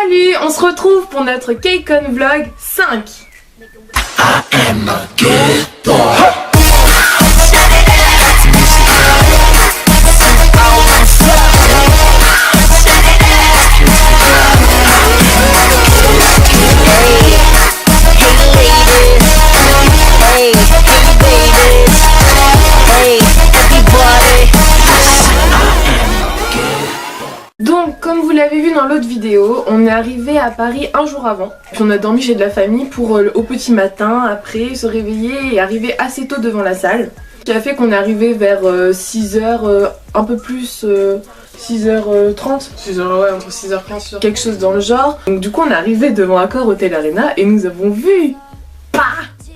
Salut, on se retrouve pour notre KCON Vlog 5. Donc, comme vous l'avez vu dans l'autre vidéo, on est arrivé à Paris un jour avant. Puis on a dormi chez de la famille pour au petit matin, après se réveiller et arriver assez tôt devant la salle. Ce qui a fait qu'on est arrivé vers 6h, un peu plus, 6h30. 6h, ouais, entre 6h15, quelque chose dans le genre. Donc du coup on est arrivé devant Accor Hotel Arena et nous avons vu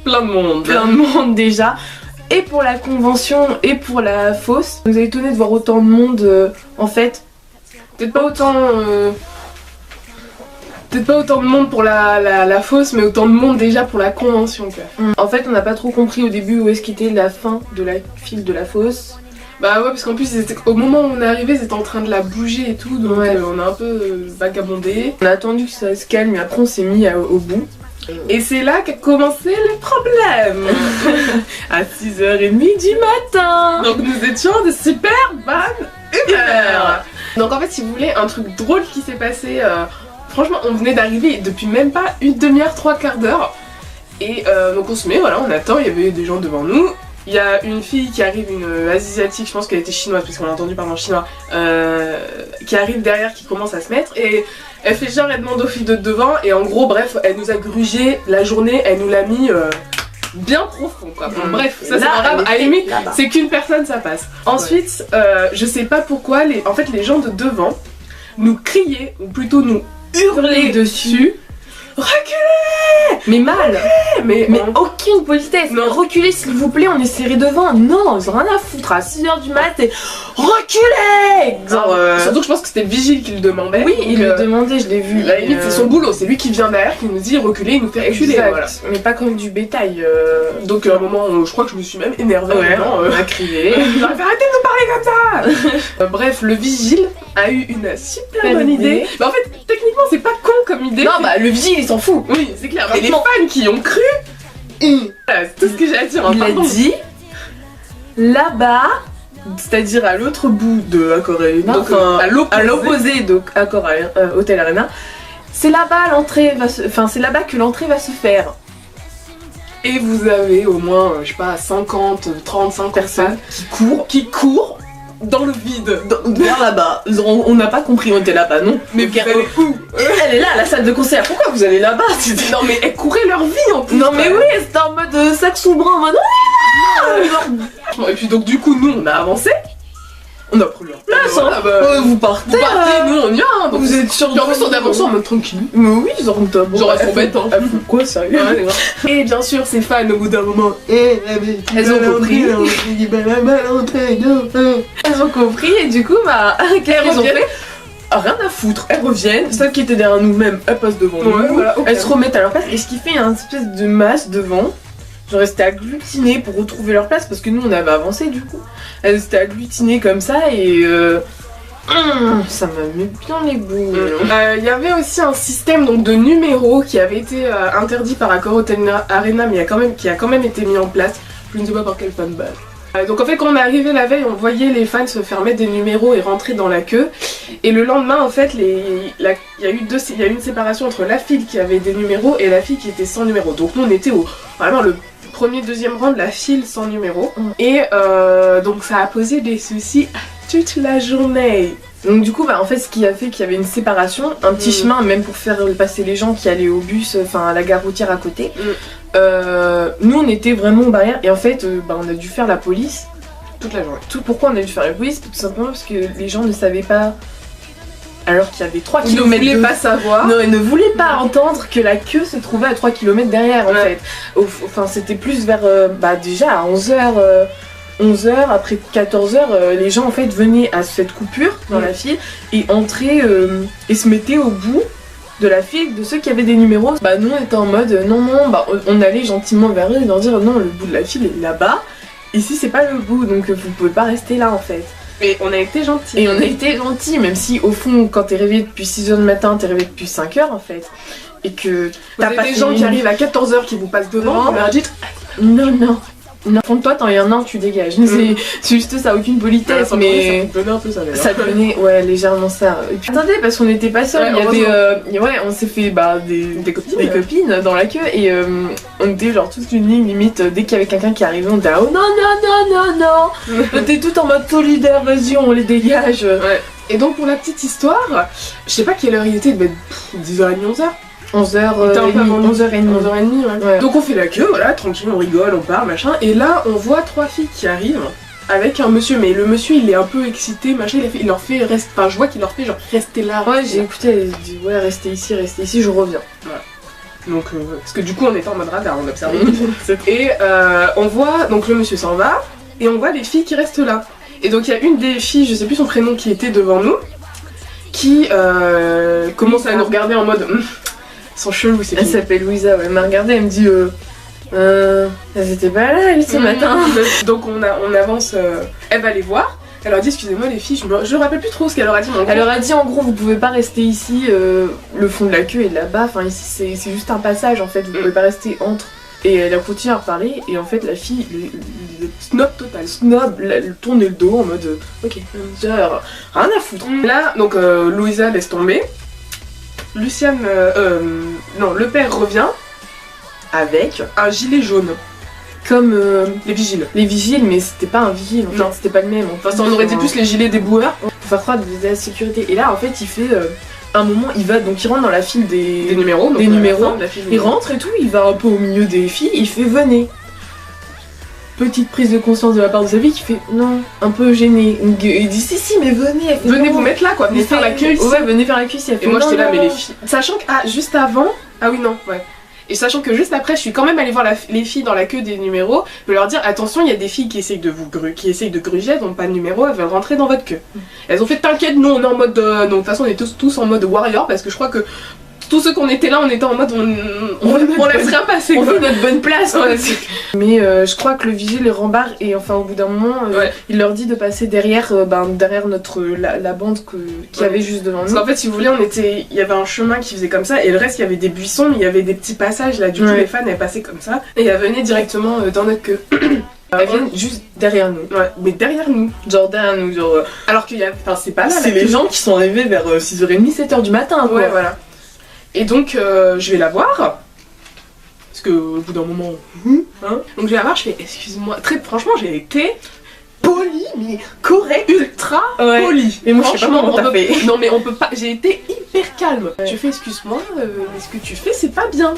plein de monde. Plein de monde déjà. Et pour la convention et pour la fosse. Nous a étonné de voir autant de monde en fait. Peut-être pas autant de monde pour la fosse, mais autant de monde déjà pour la convention quoi. En fait on n'a pas trop compris au début où est-ce qu'était la fin de la file de la fosse. Bah ouais, parce qu'en plus au moment où on est arrivé ils étaient en train de la bouger et tout, donc ouais. On a un peu vagabondé. On a attendu que ça se calme et après on s'est mis au bout. Et c'est là qu'a commencé le problème. À 6h30 du matin. Donc nous étions de super bonne humeur. Donc en fait si vous voulez un truc drôle qui s'est passé, franchement on venait d'arriver depuis même pas une demi-heure, trois quarts d'heure. Et donc on se met, voilà on attend, il y avait des gens devant nous. Il y a une fille qui arrive, une asiatique, je pense qu'elle était chinoise parce qu'on a entendu parler en chinois, qui arrive derrière, qui commence à se mettre et elle fait genre, elle demande aux filles de devant et en gros bref elle nous a grugé la journée, elle nous l'a mis bien profond quoi. Bon, bref, ça c'est pas grave, à la limite c'est qu'une personne ça passe. Ensuite, je sais pas pourquoi, en fait les gens de devant nous criaient, ou plutôt nous hurlaient dessus. Reculez! Mais mal! Mais aucune politesse! Non. Reculez s'il vous plaît, on est serré devant! Non, ils ont rien à foutre à 6h du mat et reculez! Surtout que je pense que c'était le vigile qui le demandait. Oui, il le demandait, je l'ai vu. À la limite, c'est son boulot, c'est lui qui vient derrière, qui nous dit reculez, il nous fait reculer. Voilà. Mais pas comme du bétail. Donc à un moment, je crois que je me suis même énervée. Ouais, on a crié. Arrêtez de nous parler comme ça! Bref, le vigile a eu une super bonne idée. Mais en fait, techniquement, c'est pas con comme idée. Non, bah le vigile il s'en fout. Oui, c'est clair. Et les fans qui ont cru. Voilà, c'est tout ce que j'ai à dire. Il a dit là-bas, c'est-à-dire à l'autre bout de Accor Arena, donc à l'opposé de Accor Hotel Arena, c'est là-bas l'entrée va se... enfin c'est là-bas que l'entrée va se faire. Et vous avez au moins, je sais pas, 50, 35 personnes qui courent dans le vide, vers là-bas. On n'a pas compris, on était là-bas, non? Mais vous allez où? Elle est là, à la salle de concert. Pourquoi vous allez là-bas? Non mais elles couraient leur vie en plus. Non mais oui, c'était en mode sac sous le bras, en mode et puis donc du coup nous on a avancé. On a pris leur place, hein. Vous partez, nous on y va, hein. Donc vous êtes sûr. Et en plus on avance en mode tranquille. Mais oui, genre elles sont bêtes, hein. Quoi, sérieux? Et bien sûr ces fans au bout d'un moment, elles ont compris. Elles ont compris et du coup qu'elles ont fait? Rien à foutre, elles reviennent, celles qui étaient derrière nous-mêmes, elles passent devant nous, voilà, elles se remettent à leur place et ce qui fait une espèce de masse devant. Genre elles étaient agglutinés pour retrouver leur place parce que nous on avait avancé du coup. Elles étaient agglutinés comme ça et ça m'a mis bien les bouts. Il y avait aussi un système donc de numéros qui avait été interdit par Accor Hotel Arena mais qui a quand même été mis en place. Je ne sais pas par quel fan base. Donc en fait quand on est arrivé la veille on voyait les fans se faire mettre des numéros et rentrer dans la queue. Et le lendemain en fait il y a eu une séparation entre la file qui avait des numéros et la file qui était sans numéro. Donc nous on était vraiment le premier, deuxième rang de la file sans numéro. Et donc ça a posé des soucis toute la journée. Donc du coup en fait ce qui a fait qu'il y avait une séparation, un petit chemin même pour faire passer les gens qui allaient au bus, enfin à la gare routière à côté. Nous on était vraiment aux barrières et en fait on a dû faire la police toute la journée. Pourquoi on a dû faire la police? Tout simplement parce que les gens ne savaient pas, alors qu'il y avait 3 km. Ils ne voulaient pas savoir. Non, ils ne voulaient pas entendre que la queue se trouvait à 3 km derrière en fait. Enfin c'était plus vers déjà à 11h, après 14h, les gens en fait venaient à cette coupure dans la file et entraient et se mettaient au bout de la file de ceux qui avaient des numéros. Nous on était en mode non, on allait gentiment vers eux et leur dire non, le bout de la file est là-bas, ici c'est pas le bout donc vous pouvez pas rester là en fait. Et on a été gentils. Et on a été gentils, même si au fond, quand t'es réveillé depuis 6h du matin, t'es réveillé depuis 5h en fait. Et que t'as pas des gens qui arrivent à 14h qui vous passent devant, on leur dit non. Non, contre toi, t'en y en a un, tu dégages. C'est juste ça, aucune politesse, mais. Ça donnait un peu ça d'ailleurs. Ça donnait, ouais, légèrement ça. Et puis, attendez, parce qu'on n'était pas seuls, il y avait. On s'est fait des copines dans la queue, et on était genre tous une ligne, limite, dès qu'il y avait quelqu'un qui arrivait, on était là, oh non. On était tout en mode solidaire, vas-y, on les dégage. Ouais. Et donc, pour la petite histoire, je sais pas quelle heure il était, il devait être 10h30, 11h. 11h30, ouais. Donc on fait la queue, voilà, tranquille, on rigole, on part, machin. Et là, on voit 3 filles qui arrivent avec un monsieur. Mais le monsieur, il est un peu excité, machin. Il leur fait rester. Enfin, je vois qu'il leur fait genre rester là. Ouais, j'ai écouté, il dit ouais, restez ici, je reviens. Voilà. Donc, parce que du coup, on était en mode radar, on observait. Et on voit, donc le monsieur s'en va, et on voit les filles qui restent là. Et donc, il y a une des filles, je sais plus son prénom, qui était devant nous, qui commence à nous regarder en mode. Sont chelous, c'est Elle s'appelle Louisa, ouais, elle m'a regardée, elle me dit elles étaient pas là, elle, ce matin. Donc on avance, elle va les voir, elle leur dit excusez-moi les filles, je me rappelle plus trop ce qu'elle leur a dit. Elle leur a dit en gros vous pouvez pas rester ici, le fond de la queue est là-bas, enfin ici c'est juste un passage en fait, vous pouvez pas rester entre. Et elle a continué à reparler, et en fait la fille, le snob total, elle tourne le dos en mode ok, rien à foutre. Là, donc Louisa laisse tomber. Luciane, non, le père revient avec un gilet jaune. Comme les vigiles. Les vigiles, mais c'était pas un vigile, en fait, c'était pas le même. Enfin, ça, on aurait dit plus les gilets des boueurs. Pour faire croire de la sécurité. Et là, en fait, il fait un moment, il rentre dans la file des numéros. Des numéros. Il rentre et tout, il va un peu au milieu des filles, il fait venez. Petite prise de conscience de la part de sa fille qui fait non, un peu gêné. Il dit si mais venez. Venez vous mettre là quoi, venez faire la queue ici. Ouais, venez faire la queue ici. Et moi j'étais là mais les filles. Sachant que juste avant, ah oui non, ouais. Et sachant que juste après, je suis quand même allée voir les filles dans la queue des numéros, je leur dire attention, il y a des filles qui essayent de gruger, elles n'ont pas de numéro, elles veulent rentrer dans votre queue. Elles ont fait t'inquiète, nous on est en mode donc de toute façon on est tous en mode warrior parce que je crois que tous ceux qu'on était là, on était en mode on laisse rien passer. On fait notre bonne place. Ouais. Mais je crois que le vigile les rembarre et enfin au bout d'un moment, il leur dit de passer derrière notre la bande qu'il y avait juste devant nous. Parce qu'en fait, si vous voulez, il y avait un chemin qui faisait comme ça et le reste, il y avait des buissons, mais il y avait des petits passages là. Du coup, les fans elles passaient comme ça et elles venaient directement dans notre queue. Elles viennent juste derrière nous. Ouais, mais derrière nous. Genre derrière nous. Genre, alors qu'il y a. Enfin, c'est pas là. C'est les gens qui sont arrivés vers 6h30, 7h du matin. Quoi. Ouais, voilà. Et donc, je vais la voir. Parce que au bout d'un moment. Hein, donc, je vais la voir, je fais excuse-moi. Franchement, j'ai été polie, mais correct, ultra polie. Et moi, je sais pas comment t'as fait. Non, mais on peut pas. J'ai été hyper calme. Je fais excuse-moi, ce que tu fais, c'est pas bien.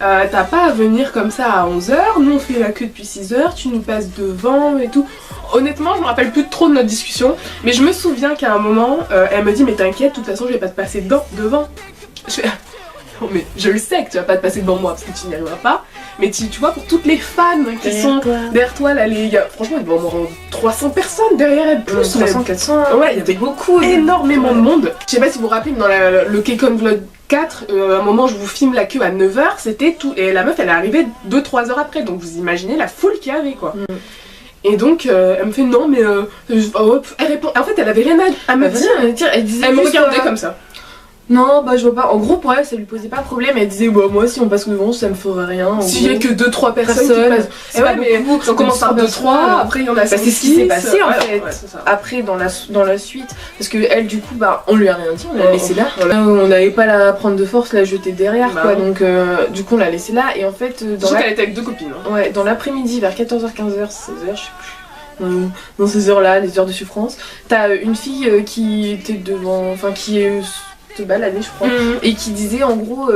T'as pas à venir comme ça à 11h, nous on fait la queue depuis 6h, tu nous passes devant et tout. Honnêtement, je me rappelle plus trop de notre discussion, mais je me souviens qu'à un moment, elle me dit mais t'inquiète, de toute façon je vais pas te passer devant. Je fais non mais je le sais que tu vas pas te passer devant moi parce que tu n'y arriveras pas, mais tu vois pour toutes les fans qui sont derrière toi là, franchement il doit y avoir 300 personnes derrière elle, plus 300, 400, ouais il y avait beaucoup, énormément de monde. Je sais pas si vous vous rappelez, mais dans le K-Con Vlog 4, à un moment je vous filme la queue à 9h, c'était tout, et la meuf elle est arrivée 2-3 heures après, donc vous imaginez la foule qu'il y avait quoi. Et donc elle me fait non mais elle répond, en fait elle avait rien à me dire, elle me regardait comme ça. Non, bah je vois pas. En gros, pour elle, ça lui posait pas de problème. Elle disait, bah moi, si on passe devant, ça me ferait rien. S'il y a que 2-3 personnes qui passent. C'est pas mais on commence par 2-3, après il y en a 5. C'est ce qui s'est passé en fait. Ouais, après, dans la suite. Parce que elle, du coup, bah on lui a rien dit, on l'a laissé là. On n'avait pas la prendre de force, la jeter derrière quoi. Donc, du coup, on l'a laissé là. Et en fait, surtout qu'elle était avec 2 copines. Ouais, dans l'après-midi, vers 14h, 15h, 16h, je sais plus. Dans ces heures-là, les heures de souffrance, t'as une fille qui était devant. Enfin, qui est. Se balader je crois et qui disait en gros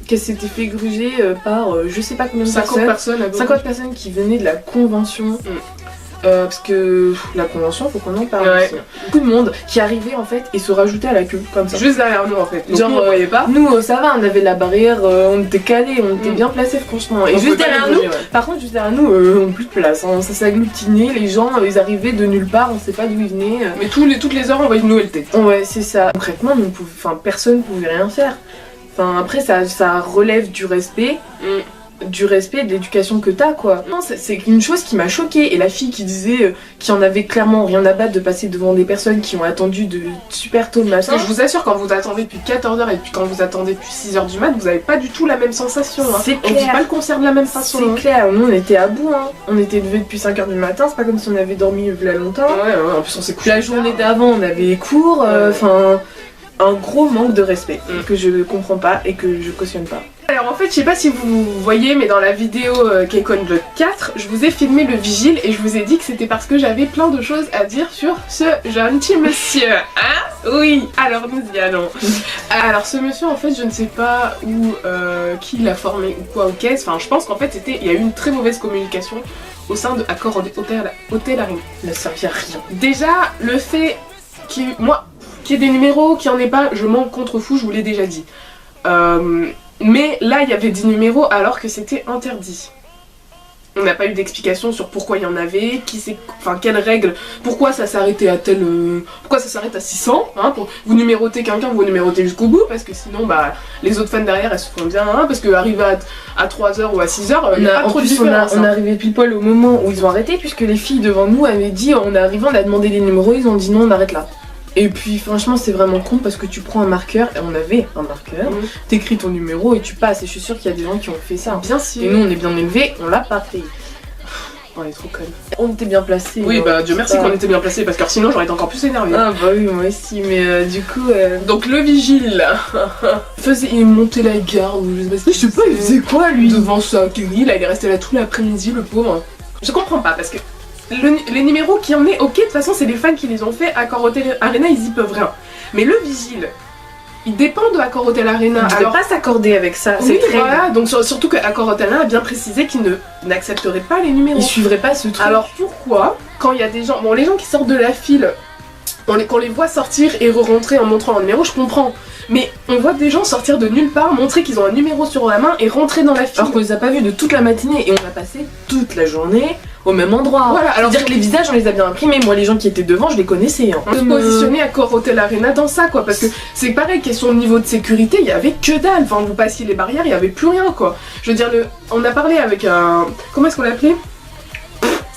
qu'elle s'était fait gruger par je sais pas combien de 50 personnes qui venaient de la convention parce que la convention faut qu'on en parle aussi. Beaucoup de monde qui arrivait en fait et se rajoutait à la queue comme ça juste derrière nous en fait. Donc, genre nous, on voyait pas. Nous ça va, on avait la barrière, on était calés, on était bien placés franchement et juste derrière nous par contre juste derrière nous on plus de place hein. Ça s'agglutinait, les gens ils arrivaient de nulle part, on sait pas d'où ils venaient mais toutes les heures on voyait une nouvelle tête. Ouais c'est ça, concrètement personne pouvait rien faire. Enfin après ça relève du respect. du respect, de l'éducation que t'as quoi. Non, c'est une chose qui m'a choquée. Et la fille qui disait qu'il y en avait clairement rien à battre de passer devant des personnes qui ont attendu de super tôt le matin. Parce que je vous assure, quand vous attendez depuis 14h et puis quand vous attendez depuis 6h du mat, vous avez pas du tout la même sensation. Hein. C'est clair. On vit pas le concert de la même façon. C'est clair, nous on était à bout, hein. On était levés depuis 5h du matin, c'est pas comme si on avait dormi là longtemps. Ouais, en plus on s'est couché. La journée d'avant on avait les cours, enfin un gros manque de respect que je ne comprends pas et que je cautionne pas. Alors en fait, je sais pas si vous voyez, mais dans la vidéo Kekon Vlog 4, je vous ai filmé le vigile et je vous ai dit que c'était parce que j'avais plein de choses à dire sur ce gentil monsieur. Hein? Oui, alors nous y allons. Alors ce monsieur, en fait, je ne sais pas où, qui l'a formé ou quoi ou qu'est-ce. Enfin, je pense qu'en fait, il y a eu une très mauvaise communication au sein de Accor Hôtel Arena. Ne servait à rien. Déjà, le fait qu'il y ait des numéros, qu'il n'y en ait pas, je m'en contrefous, je vous l'ai déjà dit. Mais là, il y avait des numéros alors que c'était interdit. On n'a pas eu d'explication sur pourquoi il y en avait, quelles règles, pourquoi ça s'arrêtait à pourquoi ça s'arrête à 600, hein, vous numérotez quelqu'un, vous numérotez jusqu'au bout, parce que sinon, bah, les autres fans derrière, elles se font bien, hein, parce qu'arriver à 3h ou à 6h, il n'y a pas trop de différence. On est arrivé pile poil au moment où ils ont arrêté, puisque les filles devant nous avaient dit, on est arrivé, on a demandé des numéros, ils ont dit non, on arrête là. Et puis franchement c'est vraiment con parce que tu prends un marqueur, et on avait un marqueur, t'écris ton numéro et tu passes, et je suis sûre qu'il y a des gens qui ont fait ça. Bien sûr. Et nous on est bien élevés, on l'a pas fait. On est trop connes. On était bien placés. Oui bah Dieu merci qu'on était bien placés parce que sinon j'aurais été encore plus énervée. Ah bah oui moi aussi mais du coup... Donc le vigile il montait la garde ou je sais pas, il faisait quoi lui devant sa grille, là il est resté là tout l'après-midi le pauvre. Je comprends pas parce que les numéros qui en est, ok, de toute façon c'est les fans qui les ont fait, Accor Hôtel Arena ils y peuvent rien. Mais le vigile, il dépend de Accor Hôtel Arena. Il ne pas s'accorder avec ça, oui, c'est voilà, donc surtout que Accor Hôtel Arena a bien précisé qu'il n'accepterait pas les numéros. Il suivrait pas ce truc. Alors pourquoi, quand il y a des gens, bon les gens qui sortent de la file, qu'on les voit sortir et re-rentrer en montrant un numéro, je comprends. Mais on voit des gens sortir de nulle part, montrer qu'ils ont un numéro sur la main et rentrer dans la file. Alors qu'on les a pas vus de toute la matinée et on a passé toute la journée au même endroit. Voilà, alors dire que les visages on les a bien imprimés, moi les gens qui étaient devant je les connaissais. Hein. On se positionnait à Accor Hôtel Arena dans ça quoi, parce que c'est pareil, question de niveau de sécurité, il y avait que dalle, enfin vous passiez les barrières, il y avait plus rien quoi. Je veux dire, on a parlé avec un... Comment est-ce qu'on l'appelait ?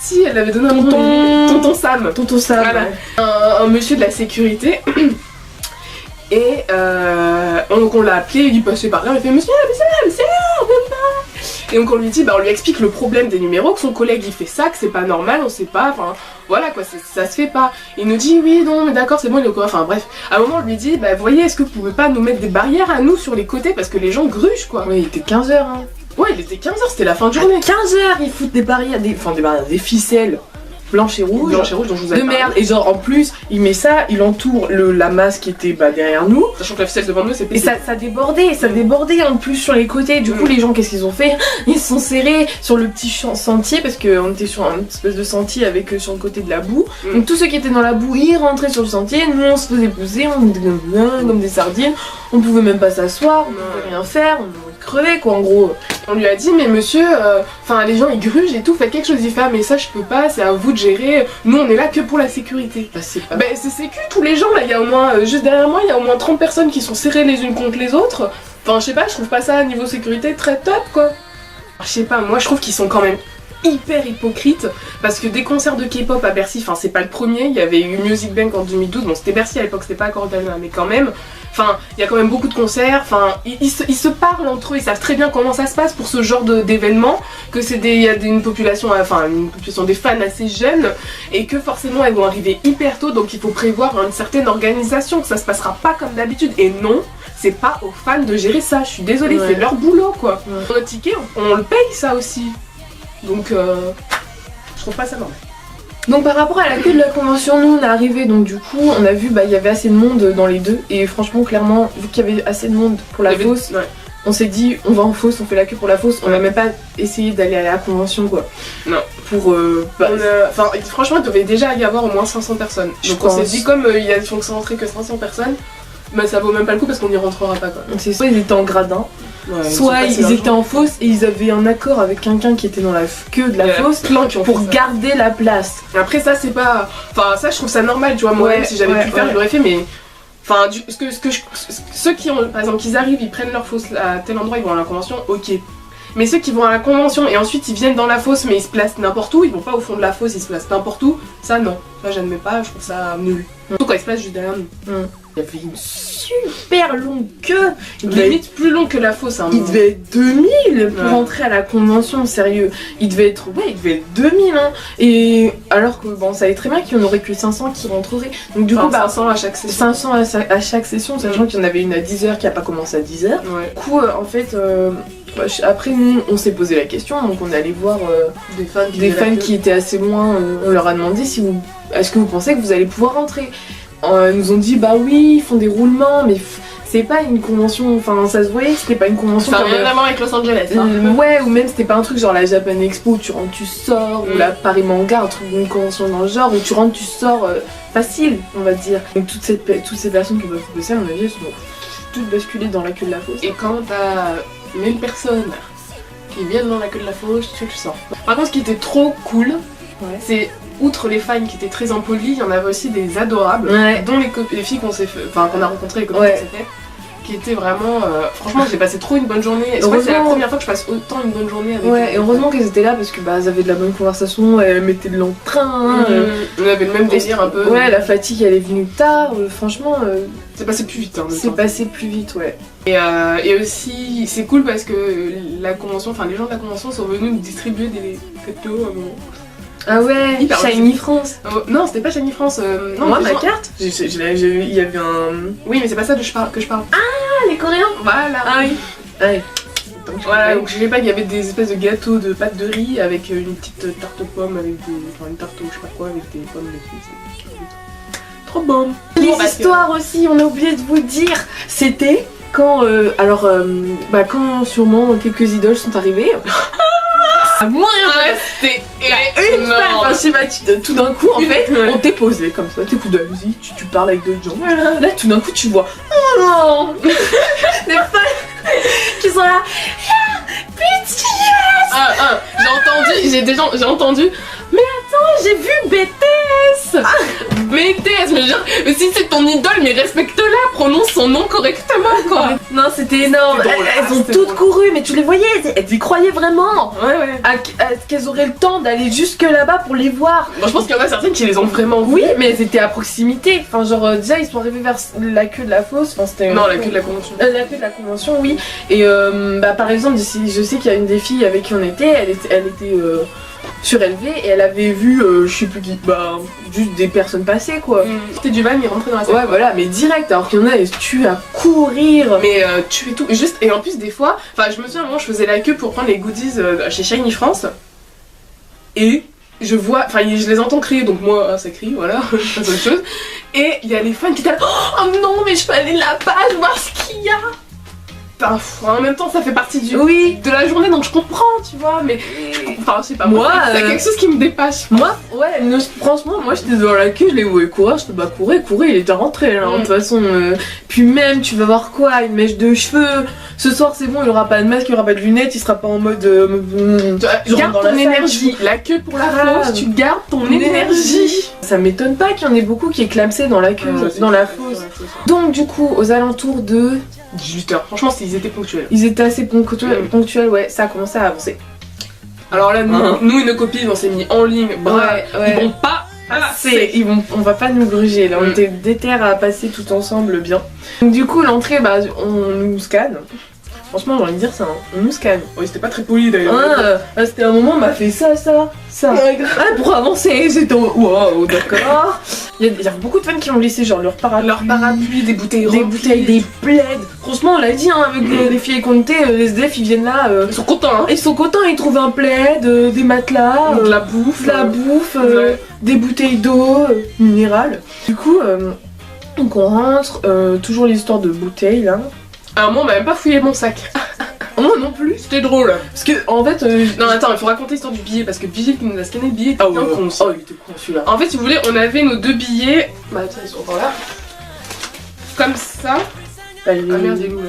Si, elle avait donné un nom, Tonton Sam. Tonton Sam, voilà. Ouais. Un monsieur de la sécurité. Et donc on l'a appelé, il passait par là, il fait monsieur, et donc on lui dit, bah on lui explique le problème des numéros, que son collègue il fait ça, que c'est pas normal, on sait pas, enfin voilà quoi, ça se fait pas. Il nous dit oui non mais d'accord c'est bon il est au courant, enfin bref. À un moment on lui dit, bah voyez est-ce que vous pouvez pas nous mettre des barrières à nous sur les côtés parce que les gens grugent quoi. Oui il était 15h hein. Ouais il était 15h, c'était la fin de journée. 15h ils foutent des barrières, des ficelles. Blanche et rouge, dont je vous avais de merde, et genre en plus il met ça, il entoure la masse qui était derrière nous, sachant que la ficelle devant nous c'était... Et ça débordait en plus sur les côtés, du coup les gens qu'est-ce qu'ils ont fait? Ils se sont serrés sur le petit sentier parce qu'on était sur un espèce de sentier avec sur le côté de la boue, donc tous ceux qui étaient dans la boue ils rentraient sur le sentier, nous on se faisait pousser, on était comme des sardines, on pouvait même pas s'asseoir, on pouvait rien faire, on crevait quoi en gros. On lui a dit mais monsieur, les gens ils grugent et tout, faites quelque chose. Il fait ah mais ça je peux pas, c'est à vous de gérer, nous on est là que pour la sécurité. Bah c'est pas... c'est sécu tous les gens là, il y a au moins, juste derrière moi il y a au moins 30 personnes qui sont serrées les unes contre les autres. Enfin je sais pas, je trouve pas ça niveau sécurité très top quoi. Je sais pas, moi je trouve qu'ils sont quand même hyper hypocrite parce que des concerts de K-pop à Bercy, enfin c'est pas le premier, il y avait eu Music Bank en 2012, bon c'était Bercy à l'époque, c'était pas Accor Hôtel Arena mais quand même, enfin il y a quand même beaucoup de concerts, enfin ils se parlent entre eux, ils savent très bien comment ça se passe pour ce genre d'événement, que il y a une population des fans assez jeunes et que forcément elles vont arriver hyper tôt, donc il faut prévoir une certaine organisation, que ça se passera pas comme d'habitude, et non c'est pas aux fans de gérer ça, je suis désolée, c'est leur boulot quoi. Notre ticket on le paye ça aussi. Donc je trouve pas ça normal. Donc par rapport à la queue de la convention, nous on est arrivé, donc du coup on a vu il y avait assez de monde dans les deux, et franchement clairement vu qu'il y avait assez de monde pour la fosse, on s'est dit on va en fosse, on fait la queue pour la fosse, on va même pas essayer d'aller à la convention quoi. Non. Pour franchement il devait déjà y avoir au moins 500 personnes. Donc on s'est dit comme il y a rentrer que 500 personnes, bah ça vaut même pas le coup parce qu'on n'y rentrera pas quoi. C'est soit ils étaient en gradin, soit ils étaient en fosse et ils avaient un accord avec quelqu'un qui était dans la queue de la fosse pour garder la place. Après ça c'est pas... Enfin ça je trouve ça normal, tu vois, moi même si j'avais pu le faire je l'aurais fait, mais... Enfin ceux qui ont... Par exemple qu'ils arrivent, ils prennent leur fosse à tel endroit, ils vont à la convention, ok. Mais ceux qui vont à la convention et ensuite ils viennent dans la fosse mais ils se placent n'importe où, ils vont pas au fond de la fosse, ils se placent n'importe où, ça non. Ça j'admets pas, je trouve ça nul. Surtout quand ils se placent juste derrière nous. Il y avait une super longue queue. Limite plus long que la fosse. Hein, il devait être 2000 pour Ouais. rentrer à la convention, sérieux. Il devait être 2000 hein. Et alors que bon, on savait très bien qu'il y en aurait que 500 qui rentreraient. Donc du coup, 500 à chaque session. 500 à chaque session, sachant qu'il y en avait une à 10h qui a pas commencé à 10h. Ouais. Du coup, en fait, après nous, on s'est posé la question, donc on est allé voir Des fans qui étaient assez loin. On leur a demandé est-ce que vous pensez que vous allez pouvoir rentrer. Ils nous ont dit bah oui, ils font des roulements, mais c'est pas une convention, enfin ça se voyait que c'était pas une convention Ça n'a comme rien à voir avec Los Angeles. Hein. ouais, ou même c'était pas un truc genre la Japan Expo où tu rentres tu sors, ou la Paris Manga, un truc d'une convention dans le genre où tu rentres tu sors facile, on va dire. Donc toutes ces personnes qui veulent de ça, à mon avis, elles sont toutes basculées dans la queue de la fosse. Et quand t'as même personne qui viennent dans la queue de la fosse, tu sais que tu sors. Par contre, ce qui était trop cool, c'est outre les fans qui étaient très impolis, il y en avait aussi des adorables, dont les filles qu'on a rencontrées, les copines qu'on s'est fait, qui étaient vraiment. Franchement, j'ai passé trop une bonne journée. C'est la première fois que je passe autant une bonne journée avec et heureusement qu'elles étaient là parce que elles avaient de la bonne conversation, elles mettaient de l'entrain. On avait le même désir un peu. Ouais, la fatigue elle est venue tard, franchement. C'est passé plus vite. Hein, c'est passé plus vite, ouais. Et aussi, c'est cool parce que la convention, enfin les gens de la convention sont venus nous distribuer des cadeaux à un moment. Ah ouais, Shiny France. Non, c'était pas Shiny France. Non, moi, ma carte il y avait un. Oui, mais c'est pas ça que je parle. Ah, les Coréens. Voilà. Ah oui. Ouais. Voilà, donc je sais pas, il y avait des espèces de gâteaux de pâte de riz avec une petite tarte aux pommes, avec une tarte au je sais pas quoi, avec des pommes dessus. Trop bon. Les histoires aussi, on a oublié de vous dire. C'était quand, quand sûrement quelques idoles sont arrivées. Moi, c'était une fois, tout d'un coup, en fait, on t'est posé comme ça, t'écoutes de la musique, tu parles avec d'autres gens. Voilà. Là, tout d'un coup, tu vois, oh non, des fans qui sont là, j'ai entendu. Mais attends, j'ai vu BTS. BTS, mais genre, si c'est ton idole, mais respecte-la, prononce son nom correctement, quoi. Non, c'était énorme. Elles ont toutes couru, mais tu les voyais, elles y croyaient vraiment. Ouais. Qu'elles auraient le temps d'aller jusque là-bas pour les voir. Bon, je pense qu'il y en a certaines qui les ont vraiment vues. Oui, mais elles étaient à proximité. Enfin, genre, déjà, ils sont arrivés vers la queue de la fosse. Enfin, c'était. Non, la queue de la convention. La queue de la convention, oui. Et par exemple, je sais qu'il y a une des filles avec qui on était, elle était surélevée et elle avait vu, je sais plus qui, juste des personnes passer quoi. C'était du van, mais rentrait dans la salle. Ouais, voilà, mais direct, alors qu'il y en a, elles se tuent à courir. Mais tu fais tout. Et en plus, des fois, je me souviens, moi, je faisais la queue pour prendre les goodies chez Shiny France. Et je vois, je les entends crier, donc moi, ça crie, voilà, pas autre chose. Et il y a les fans qui étaient là, oh non, mais je peux aller là-bas, voir ce qu'il y a. En même temps, ça fait partie de la journée, donc je comprends, tu vois, mais je sais pas, moi, c'est quelque chose qui me dépasse. Moi, franchement, moi j'étais dans la queue, je les voyais courir, je te courir, il était rentré là, de toute façon. Puis même, tu vas voir quoi, une mèche de cheveux. Ce soir, c'est bon, il aura pas de masque, il aura pas de lunettes, il sera pas en mode. Tu gardes ton énergie. La queue pour la fosse, tu gardes ton énergie. Ça m'étonne pas qu'il y en ait beaucoup qui éclamsaient dans la queue, dans la fosse. Donc, du coup, aux alentours de 18h. Franchement, ils étaient ponctuels. Ils étaient assez ponctuels, ouais, ça a commencé à avancer. Alors là, nous et nos copines, on s'est mis en ligne. Ils vont pas passer. On va pas nous gruger, là, on était déter à passer tout ensemble bien. Donc, du coup, l'entrée, on nous scanne. Franchement, j'ai envie de dire ça, on nous scanne. Oui, c'était pas très poli d'ailleurs. C'était un moment, on m'a fait ça. Pour avancer, c'était wow, d'accord. Il y a beaucoup de fans qui ont laissé genre leur parapluie, des bouteilles, des plaids. Franchement, on l'a dit, avec les filles qu'on était, les SDF, ils viennent là. Ils sont contents, hein. Ils sont contents, ils trouvent un plaid, des matelas, de la bouffe, des bouteilles d'eau minérale. Du coup, donc on rentre, toujours l'histoire de bouteilles là. À un moment, on m'a même pas fouillé mon sac. Moi non plus. C'était drôle. Parce que, en fait. Non, attends, il faut raconter l'histoire du billet. Parce que Vigile qui nous a scanné le billet était con. Il était con celui-là. En fait, si vous voulez, on avait nos 2 billets. Tiens, ils sont par là. Comme ça. Ah merde, il est où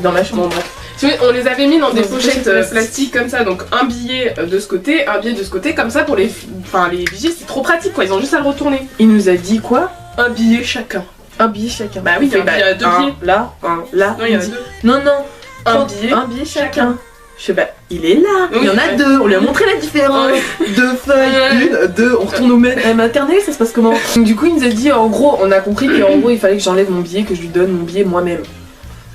dans ma chambre. Bon, bref. Si vous voulez, on les avait mis dans des pochettes plastiques comme ça. Donc, un billet de ce côté, un billet de ce côté. Comme ça, pour les vigiles, c'est trop pratique quoi. Ils ont juste à le retourner. Il nous a dit quoi? Un billet chacun. Un billet chacun. Bah oui, il y a 2 billets. Là, là. Non, il y en a 2. Non. Un billet chacun. Je fais bah il est là, il y en a deux, on lui a montré la différence. Deux feuilles, une, deux, on retourne au maternelle, ça se passe comment? Donc, du coup il nous a dit en gros, on a compris qu'en gros il fallait que j'enlève mon billet, que je lui donne mon billet moi-même.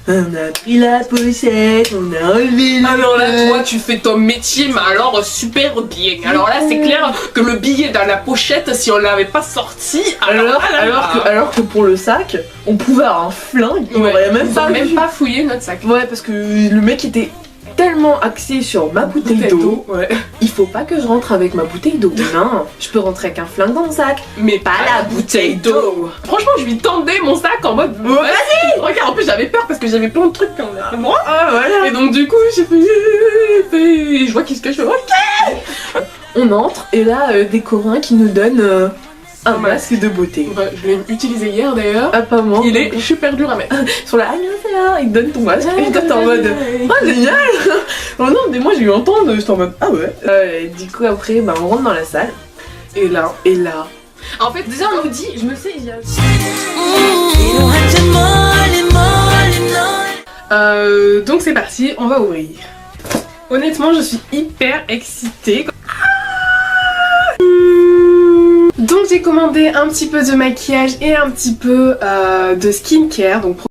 On a pris la pochette, on a enlevé le... Alors là, toi, tu fais ton métier, mais alors super bien. Alors là, c'est clair que le billet dans la pochette, si on l'avait pas sorti, alors que pour le sac, on pouvait avoir un flingue, on aurait même pas fouillé notre sac. Ouais, parce que le mec était tellement axé sur ma bouteille d'eau. Ouais. Il faut pas que je rentre avec ma bouteille d'eau. Non, je peux rentrer avec un flingue dans mon sac, mais pas la bouteille d'eau. Franchement, je lui tendais mon sac en mode vas-y. Regarde, en plus j'avais peur parce que j'avais plein de trucs à moi. Ah voilà. Et donc du coup, j'ai fait et je vois qu'est-ce que je fais. Ok. On entre et là, des Coréens qui nous donnent un masque de beauté. Ouais, je l'ai utilisé hier d'ailleurs. Apparemment. Il est super dur à mettre. Sur la là, ils te donnent ton masque. Et toi t'es en mode ah génial. Oh non, mais moi j'ai eu entendre, j'étais en mode ah ouais. Du coup après, bah on rentre dans la salle. Et là. En fait, Déjà on nous dit, je me sais, il y a... donc c'est parti, on va ouvrir. Honnêtement, je suis hyper excitée. Donc j'ai commandé un petit peu de maquillage et un petit peu de skincare. Donc